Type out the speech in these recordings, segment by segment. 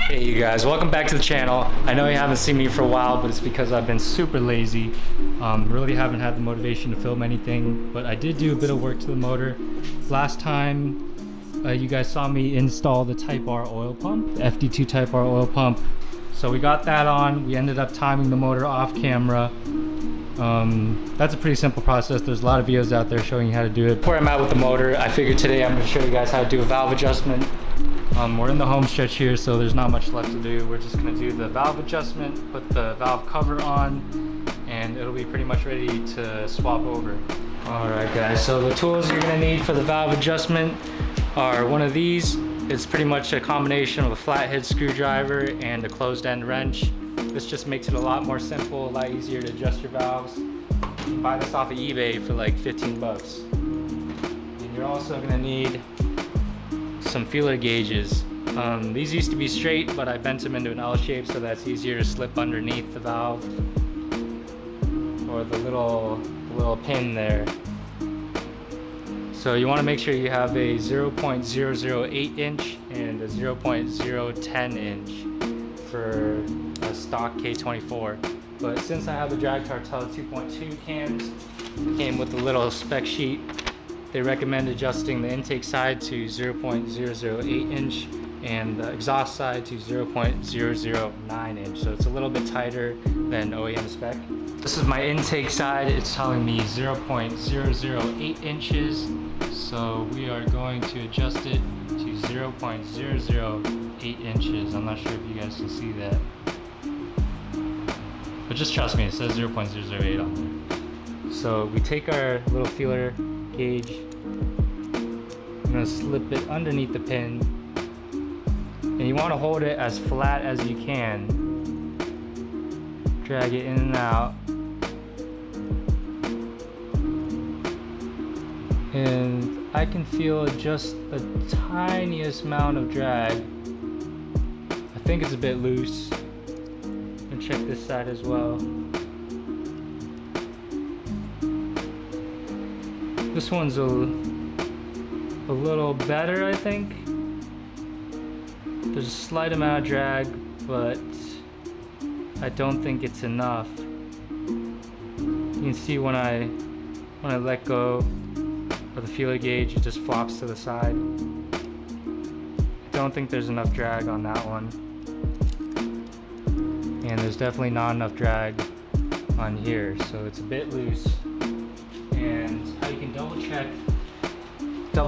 Hey you guys, welcome back to the channel. I know you haven't seen me for a while, but it's because I've been super lazy. Really haven't had the motivation to film anything, but I did do a bit of work to the motor. Last time you guys saw me install the Type R oil pump, the FD2 Type R oil pump. So we got that on. We ended up timing the motor off camera. That's a pretty simple process. There's a lot of videos out there showing you how to do it. Where I'm at with the motor, I figured today I'm going to show you guys how to do a valve adjustment. We're in the home stretch here, so there's not much left to do. We're just going to do the valve adjustment, put the valve cover on, and it'll be pretty much ready to swap over. Alright guys, so the tools you're going to need for the valve adjustment are one of these. It's pretty much a combination of a flathead screwdriver and a closed end wrench. This just makes it a lot more simple, a lot easier to adjust your valves. You can buy this off of eBay for like 15 bucks. And you're also going to need some feeler gauges. These used to be straight, but I bent them into an L shape so that's easier to slip underneath the valve, or the little pin there. So you want to make sure you have a 0.008 inch and a 0.010 inch for a stock K24. But since I have the Drag Tartel 2.2 cams, it came with a little spec sheet. They recommend adjusting the intake side to 0.008 inch and the exhaust side to 0.009 inch. So it's a little bit tighter than OEM spec. This is my intake side. It's telling me 0.008 inches. So we are going to adjust it to 0.008 inches. I'm not sure if you guys can see that. But just trust me, it says 0.008 on there. So we take our little feeler gauge. I'm going to slip it underneath the pin, and you want to hold it as flat as you can. Drag it in and out, and I can feel just the tiniest amount of drag. I think it's a bit loose. And check this side as well. This one's a little better, I think. There's a slight amount of drag, but I don't think it's enough. You can see when I let go of the feeler gauge, it just flops to the side. I don't think there's enough drag on that one. And there's definitely not enough drag on here, so it's a bit loose. And how you can double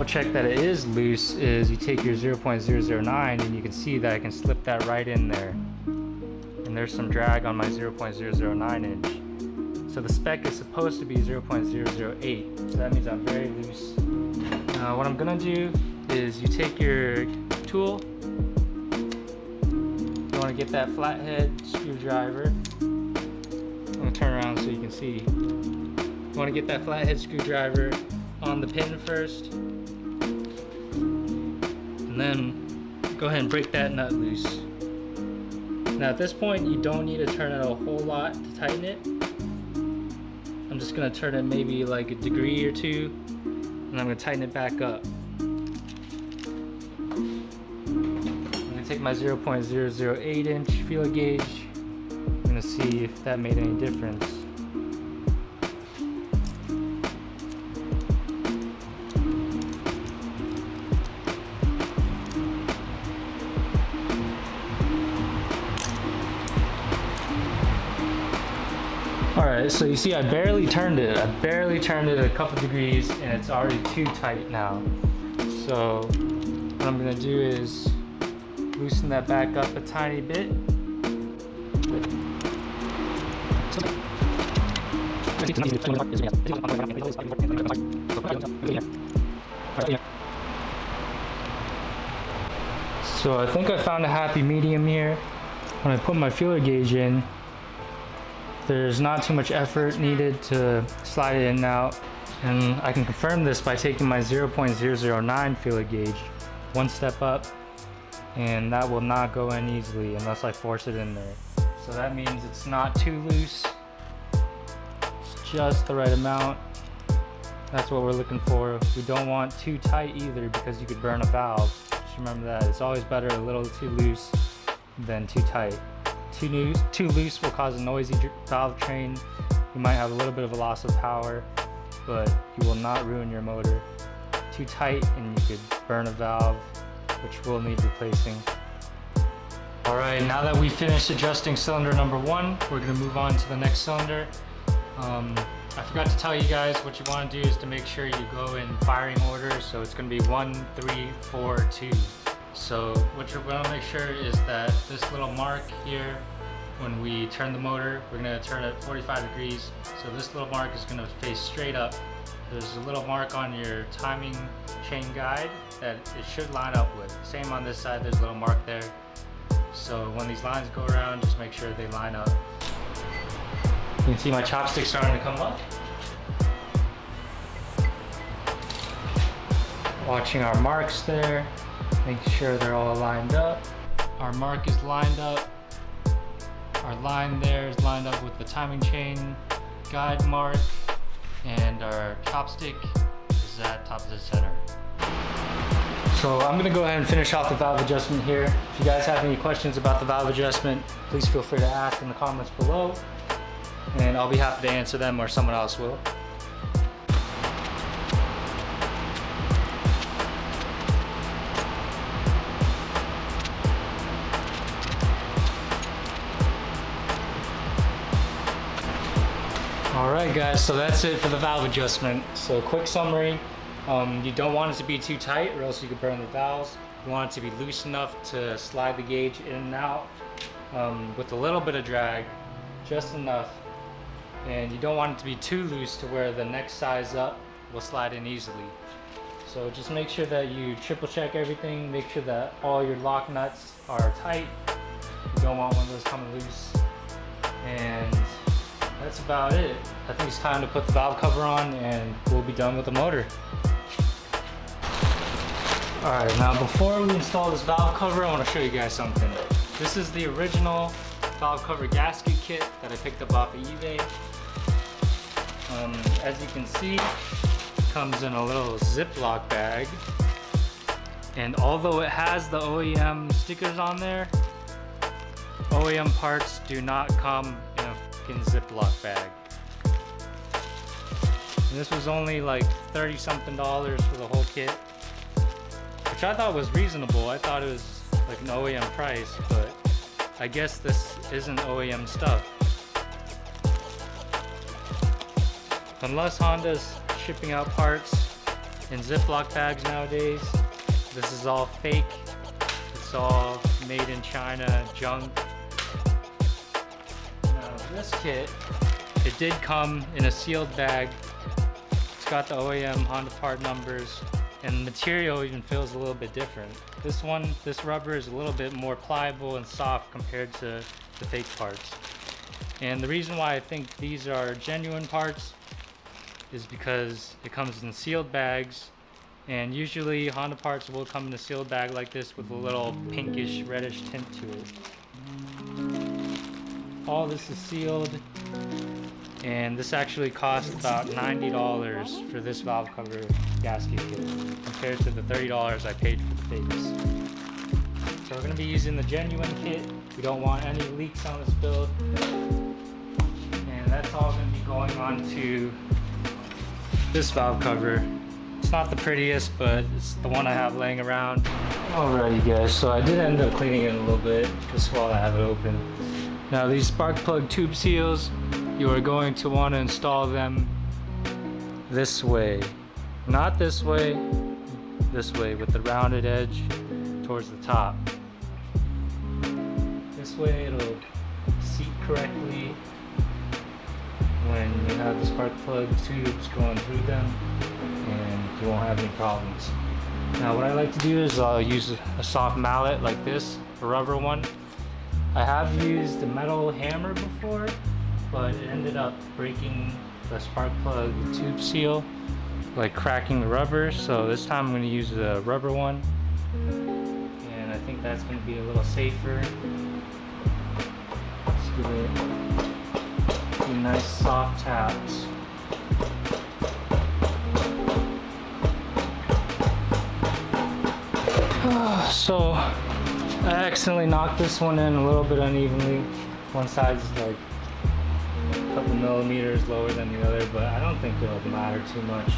check that it is loose is you take your 0.009 and you can see that I can slip that right in there. And there's some drag on my 0.009 inch. So the spec is supposed to be 0.008, so that means I'm very loose. What I'm gonna do is you take your tool. You wanna get that flathead screwdriver. I'm gonna turn around so you can see. You want to get that flathead screwdriver on the pin first, and then go ahead and break that nut loose. Now at this point you don't need to turn it a whole lot to tighten it. I'm just going to turn it maybe like a degree or two, and I'm going to tighten it back up. I'm going to take my 0.008 inch feeler gauge. I'm going to see if that made any difference. Alright, so you see I barely turned it. I barely turned it a couple degrees and it's already too tight now. So what I'm going to do is loosen that back up a tiny bit. So I think I found a happy medium here. When I put my feeler gauge in, there's not too much effort needed to slide it in and out. And I can confirm this by taking my 0.009 feeler gauge one step up, and that will not go in easily unless I force it in there. So that means it's not too loose. It's just the right amount. That's what we're looking for. We don't want too tight either because you could burn a valve. Just remember that. It's always better a little too loose than too tight. Too loose will cause a noisy valve train. You might have a little bit of a loss of power, but you will not ruin your motor. Too tight and you could burn a valve, which will need replacing. Alright, now that we finished adjusting cylinder number 1, we're going to move on to the next cylinder. I forgot to tell you guys what you want to do is to make sure you go in firing order. So it's going to be 1, 3, 4, 2. So what you're going to make sure is that this little mark here, when we turn the motor, we're going to turn it 45 degrees. So this little mark is going to face straight up. There's a little mark on your timing chain guide that it should line up with. Same on this side, there's a little mark there. So when these lines go around, just make sure they line up. You can see my chopsticks starting to come up. Watching our marks there, making sure they're all lined up. Our mark is lined up. Our line there is lined up with the timing chain guide mark, and our chopstick is at top of the center. So I'm gonna go ahead and finish off the valve adjustment here. If you guys have any questions about the valve adjustment, please feel free to ask in the comments below, and I'll be happy to answer them or someone else will. Alright guys, so that's it for the valve adjustment. So quick summary, you don't want it to be too tight or else you could burn the valves. You want it to be loose enough to slide the gauge in and out with a little bit of drag, just enough. And you don't want it to be too loose to where the next size up will slide in easily. So just make sure that you triple check everything, make sure that all your lock nuts are tight. You don't want one of those coming loose. And that's about it. I think it's time to put the valve cover on and we'll be done with the motor. Alright, now before we install this valve cover, I want to show you guys something. This is the original valve cover gasket kit that I picked up off of eBay. As you can see, it comes in a little Ziploc bag. And although it has the OEM stickers on there, OEM parts do not come in a fucking Ziploc bag. And this was only like $30-something for the whole kit, which I thought was reasonable. I thought it was like an OEM price, but I guess this isn't OEM stuff. Unless Honda's shipping out parts in Ziploc bags nowadays, this is all fake. It's all made in China junk. Now this kit, it did come in a sealed bag. It's got the OEM Honda part numbers, and the material even feels a little bit different. This rubber is a little bit more pliable and soft compared to the fake parts. And the reason why I think these are genuine parts is because it comes in sealed bags, and usually Honda parts will come in a sealed bag like this with a little pinkish reddish tint to it. All this is sealed, and this actually cost about $90 for this valve cover gasket kit compared to the $30 I paid for the fakes. So we're going to be using the genuine kit. We don't want any leaks on this build, and that's all going to be going on to this valve cover. It's not the prettiest, but it's the one I have laying around. Alrighty guys, so I did end up cleaning it a little bit just while I have it open. Now these spark plug tube seals, you are going to want to install them this way. Not this way with the rounded edge towards the top. This way it'll seat correctly when you have the spark plug tubes going through them, and you won't have any problems. Now what I like to do is I'll use a soft mallet like this, a rubber one. I have used a metal hammer before, but it ended up breaking the spark plug tube seal, like cracking the rubber. So this time I'm going to use a rubber one, and I think that's going to be a little safer. Let's give it a few nice soft taps. So I accidentally knocked this one in a little bit unevenly. One side's like a couple millimeters lower than the other, but I don't think it'll matter too much.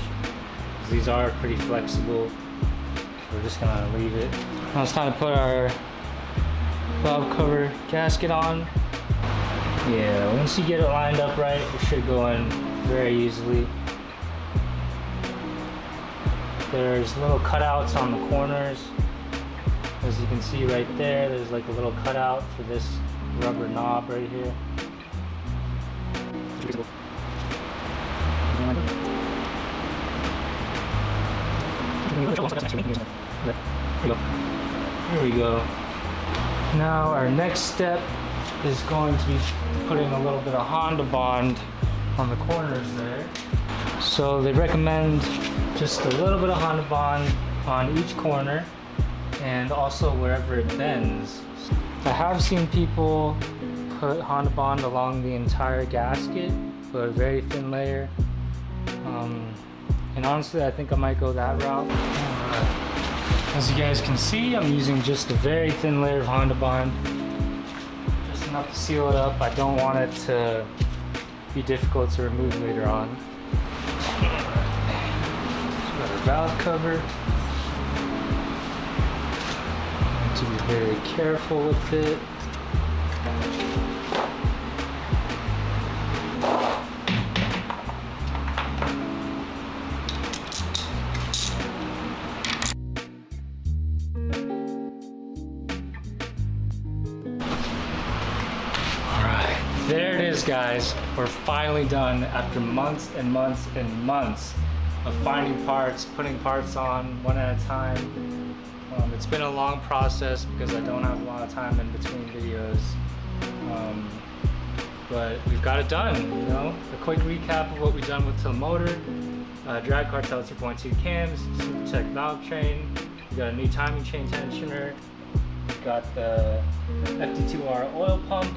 These are pretty flexible. So we're just gonna leave it. Now it's time to put our valve cover gasket on. Yeah, once you get it lined up right, it should go in very easily. There's little cutouts on the corners. As you can see right there, there's like a little cutout for this rubber knob right here. There we go. Now our next step is going to be putting a little bit of Honda Bond on the corners there. So they recommend just a little bit of Honda Bond on each corner and also wherever it bends. I have seen people put Honda Bond along the entire gasket, but a very thin layer. And honestly, I think I might go that route. As you guys can see, I'm using just a very thin layer of Honda Bond. Just enough to seal it up. I don't want it to be difficult to remove later on. Got our valve cover. To be very careful with it. There it is, guys. We're finally done after months and months and months of finding parts, putting parts on one at a time. It's been a long process because I don't have a lot of time in between videos. But we've got it done, you know? A quick recap of what we've done with the motor. Drag cartel 2.2 cams, super check valve train. We got a new timing chain tensioner. We've got the FD2R oil pump.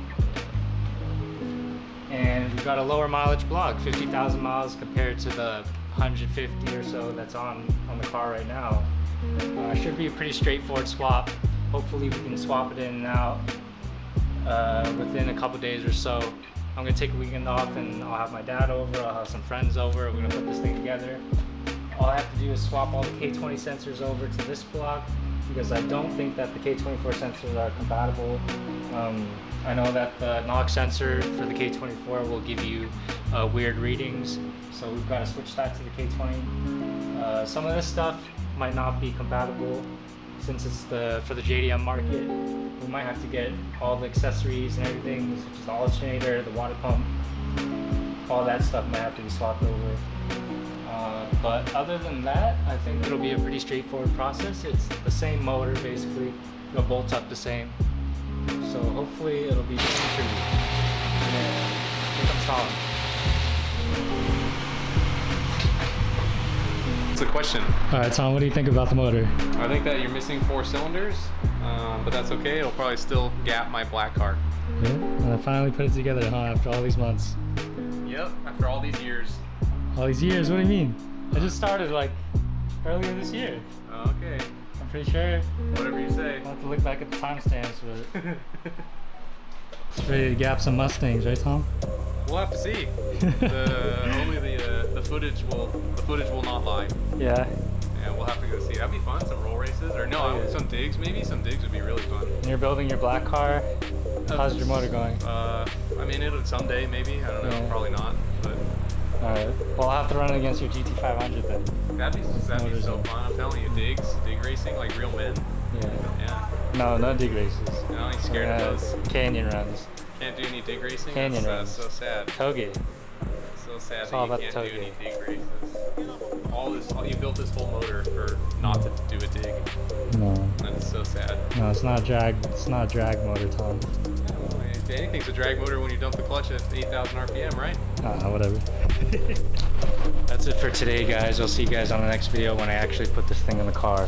And we've got a lower mileage block, 50,000 miles compared to the 150 or so that's on the car right now. Should be a pretty straightforward swap. Hopefully we can swap it in and out within a couple days or so. I'm gonna take a weekend off and I'll have my dad over, I'll have some friends over, we're gonna put this thing together. All I have to do is swap all the K20 sensors over to this block because I don't think that the K24 sensors are compatible. I know that the knock sensor for the K24 will give you weird readings, so we've got to switch that to the K20. Some of this stuff might not be compatible since it's for the JDM market. We might have to get all the accessories and everything, such as the alternator, the water pump, all that stuff might have to be swapped over. But other than that, I think it'll be a pretty straightforward process. It's the same motor basically, it'll bolt up the same. So hopefully it'll be just pretty. Yeah, here comes Tom. It's a question. All right, Tom, what do you think about the motor? I think that you're missing 4 cylinders, but that's okay. It'll probably still gap my black car. Yeah, and I finally put it together, huh, after all these months. Yep, after all these years. All these years? What do you mean? I just started like earlier this year. Okay. I'm pretty sure. Whatever you say. I'll have to look back at the timestamps, but it's ready to gap some Mustangs, right, Tom? We'll have to see. Only the footage will not lie. Yeah. Yeah, we'll have to go see. That'd be fun. Some roll races, or no, some digs maybe. Some digs would be really fun. And you're building your black car. How's your motor going? I mean, it'll someday maybe. I don't know. Yeah. Probably not. But alright. Well, I'll have to run it against your GT500 then. That'd be so fun. I'm telling you, dig racing like real men. Yeah. Yeah. No, no dig races. No, I'm scared of those. Canyon runs. Can't do any dig racing? Canyon runs. So sad. Tailgate. So sad It's that all you about can't the do any tailgate. dig races. You built this whole motor for not to do a dig. No. That's so sad. No, it's not a drag. It's not a drag motor, Tom. Anything's a drag motor when you dump the clutch at 8,000 RPM, right? Whatever. That's it for today, guys. I'll see you guys on the next video when I actually put this thing in the car.